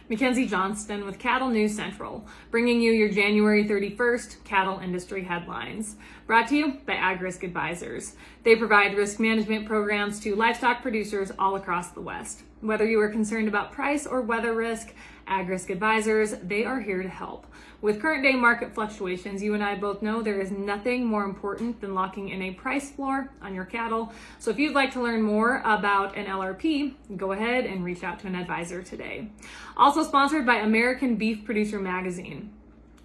Mackenzie Johnston with Cattle News Central, bringing you your January 31st cattle industry headlines. Brought to you by AgRisk Advisors. They provide risk management programs to livestock producers all across the West. Whether you are concerned about price or weather risk, AgRisk Advisors, they are here to help. With current day market fluctuations, you and I both know there is nothing more important than locking in a price floor on your cattle. So if you'd like to learn more about an LRP, go ahead and reach out to an advisor today. Also sponsored by American Beef Producer Magazine.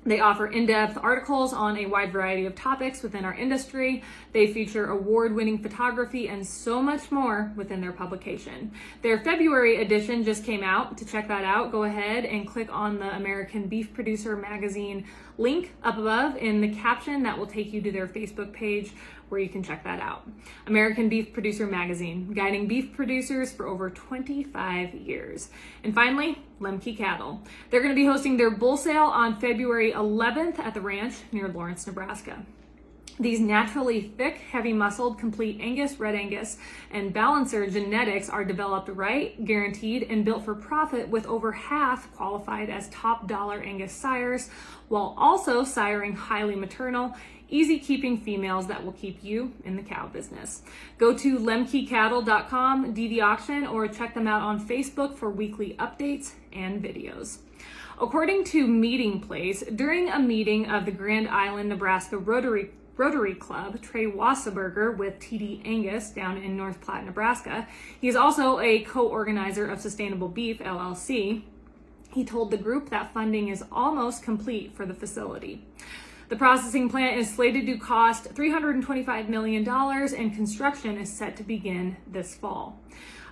They offer in-depth articles on a wide variety of topics within our industry. They feature award-winning photography and so much more within their publication. Their February edition just came out. To check that out, go ahead and click on the American Beef Producer Magazine link up above in the caption. That will take you to their Facebook page where you can check that out. American Beef Producer Magazine, guiding beef producers for over 25 years. And finally, Lemke Cattle. They're going to be hosting their bull sale on February 11th at the ranch near Lawrence, Nebraska. These naturally thick, heavy-muscled, complete Angus, Red Angus, and Balancer genetics are developed right, guaranteed, and built for profit, with over half qualified as top dollar Angus sires, while also siring highly maternal, easy-keeping females that will keep you in the cow business. Go to lemkecattle.com, DD auction, or check them out on Facebook for weekly updates and videos. According to Meeting Place, during a meeting of the Grand Island, Nebraska Rotary Club, Trey Wasserberger with TD Angus down in North Platte, Nebraska, he is also a co-organizer of Sustainable Beef LLC. He told the group that funding is almost complete for the facility. The processing plant is slated to cost $325 million, and construction is set to begin this fall.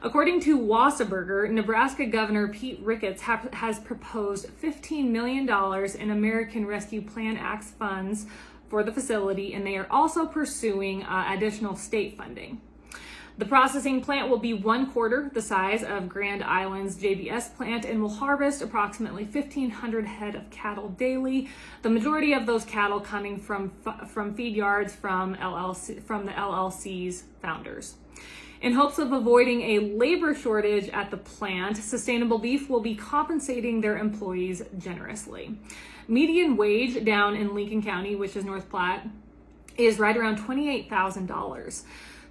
According to Wasserberger, Nebraska Governor Pete Ricketts has proposed $15 million in American Rescue Plan Act funds for the facility, and they are also pursuing additional state funding. The processing plant will be 1/4 the size of Grand Island's JBS plant and will harvest approximately 1,500 head of cattle daily, the majority of those cattle coming from feed yards from the LLC's founders. In hopes of avoiding a labor shortage at the plant, Sustainable Beef will be compensating their employees generously. Median wage down in Lincoln County, which is North Platte, is right around $28,000.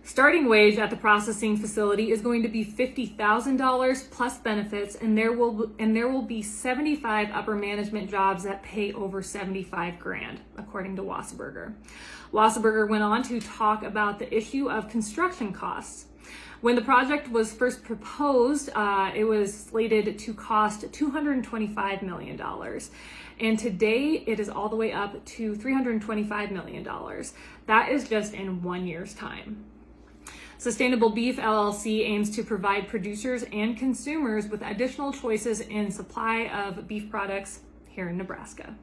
Starting wage at the processing facility is going to be $50,000 plus benefits, and there will be 75 upper management jobs that pay over $75,000, according to Wasserberger. Wasserberger went on to talk about the issue of construction costs. When the project was first proposed, it was slated to cost $225 million. And today it is all the way up to $325 million. That is just in 1 year's time. Sustainable Beef LLC aims to provide producers and consumers with additional choices in supply of beef products here in Nebraska.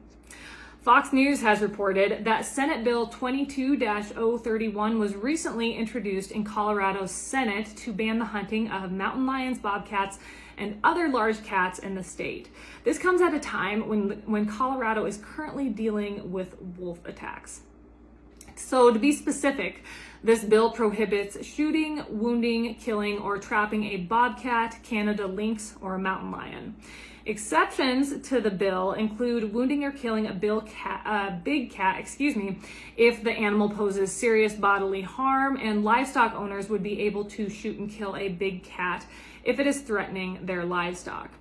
Fox News has reported that Senate Bill 22-031 was recently introduced in Colorado's Senate to ban the hunting of mountain lions, bobcats, and other large cats in the state. This comes at a time when Colorado is currently dealing with wolf attacks. So to be specific, this bill prohibits shooting, wounding, killing, or trapping a bobcat, Canada lynx, or a mountain lion. Exceptions to the bill include wounding or killing a big cat, if the animal poses serious bodily harm, and livestock owners would be able to shoot and kill a big cat if it is threatening their livestock.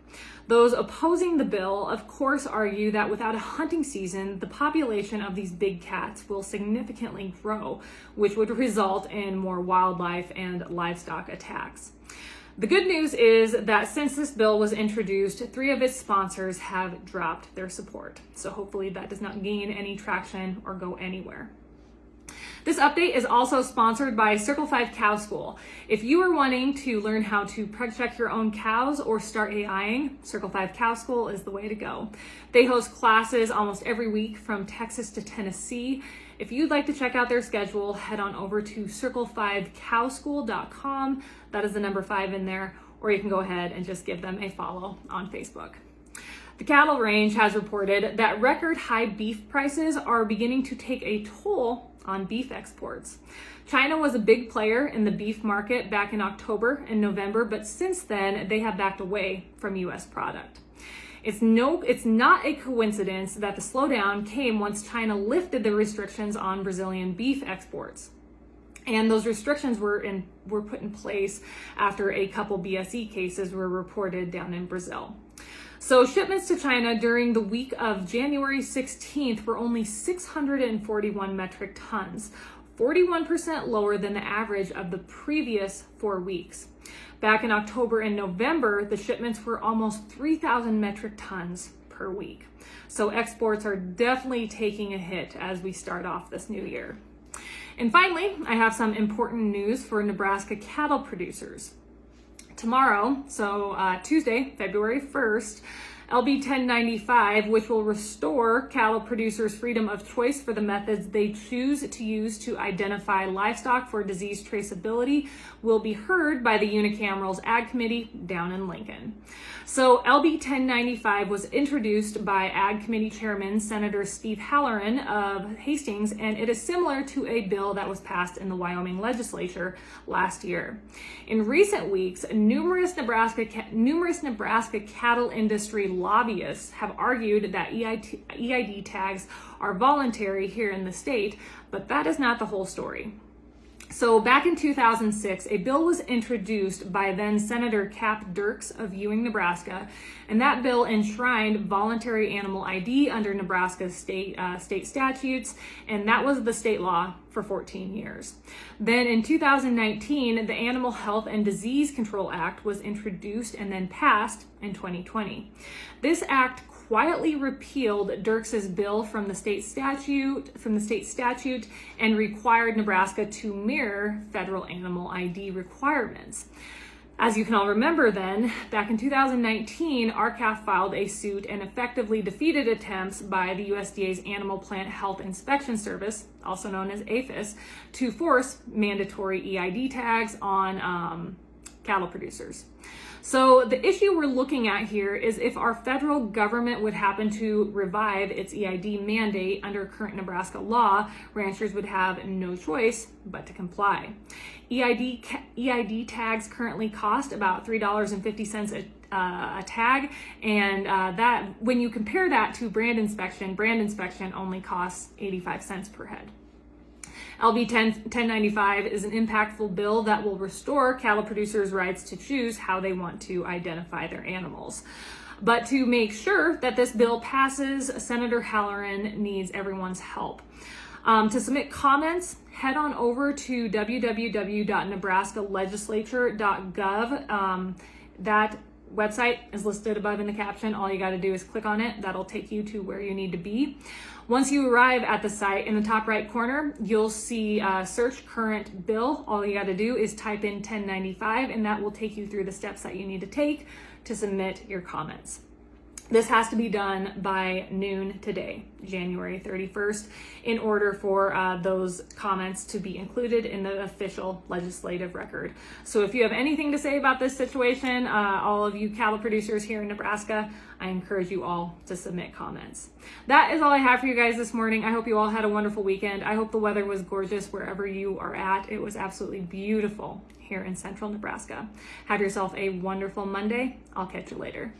Those opposing the bill, of course, argue that without a hunting season, the population of these big cats will significantly grow, which would result in more wildlife and livestock attacks. The good news is that since this bill was introduced, 3 of its sponsors have dropped their support. So hopefully that does not gain any traction or go anywhere. This update is also sponsored by Circle 5 Cow School. If you are wanting to learn how to preg check your own cows or start AIing, Circle 5 Cow School is the way to go. They host classes almost every week from Texas to Tennessee. If you'd like to check out their schedule, head on over to circle5cowschool.com. That is the number 5 in there, or you can go ahead and just give them a follow on Facebook. The cattle range has reported that record high beef prices are beginning to take a toll on beef exports. China was a big player in the beef market back in October and November, but since then they have backed away from U.S. product. It's not a coincidence that the slowdown came once China lifted the restrictions on Brazilian beef exports. And those restrictions were put in place after a couple BSE cases were reported down in Brazil. So shipments to China during the week of January 16th were only 641 metric tons, 41% lower than the average of the previous 4 weeks. Back in October and November, the shipments were almost 3,000 metric tons per week. So exports are definitely taking a hit as we start off this new year. And finally, I have some important news for Nebraska cattle producers. Tomorrow, so Tuesday, February 1st, LB 1095, which will restore cattle producers' freedom of choice for the methods they choose to use to identify livestock for disease traceability, will be heard by the Unicameral's Ag Committee down in Lincoln. So LB 1095 was introduced by Ag Committee Chairman Senator Steve Halloran of Hastings, and it is similar to a bill that was passed in the Wyoming legislature last year. In recent weeks, numerous Nebraska cattle industry lobbyists have argued that EID tags are voluntary here in the state, but that is not the whole story. So back in 2006, a bill was introduced by then Senator Cap Dirks of Ewing, Nebraska, and that bill enshrined voluntary animal ID under Nebraska's state statutes, and that was the state law for 14 years. Then in 2019, the Animal Health and Disease Control Act was introduced and then passed in 2020. This act quietly repealed Dirks's bill from the state statute and required Nebraska to mirror federal animal ID requirements. As you can all remember then, back in 2019, RCAF filed a suit and effectively defeated attempts by the USDA's Animal Plant Health Inspection Service, also known as APHIS, to force mandatory EID tags on cattle producers. So the issue we're looking at here is if our federal government would happen to revive its EID mandate under current Nebraska law, ranchers would have no choice but to comply. EID tags currently cost about $3.50 a tag, and that when you compare that to brand inspection only costs 85 cents per head. LB 1095 is an impactful bill that will restore cattle producers' rights to choose how they want to identify their animals. But to make sure that this bill passes, Senator Halloran needs everyone's help. To submit comments, head on over to www.nebraskalegislature.gov. That website is listed above in the caption. All you got to do is click on it. That'll take you to where you need to be. Once you arrive at the site, in the top right corner, you'll see search current bill. All you got to do is type in 1095, and that will take you through the steps that you need to take to submit your comments. This has to be done by noon today, January 31st, in order for those comments to be included in the official legislative record. So if you have anything to say about this situation, all of you cattle producers here in Nebraska, I encourage you all to submit comments. That is all I have for you guys this morning. I hope you all had a wonderful weekend. I hope the weather was gorgeous wherever you are at. It was absolutely beautiful here in central Nebraska. Have yourself a wonderful Monday. I'll catch you later.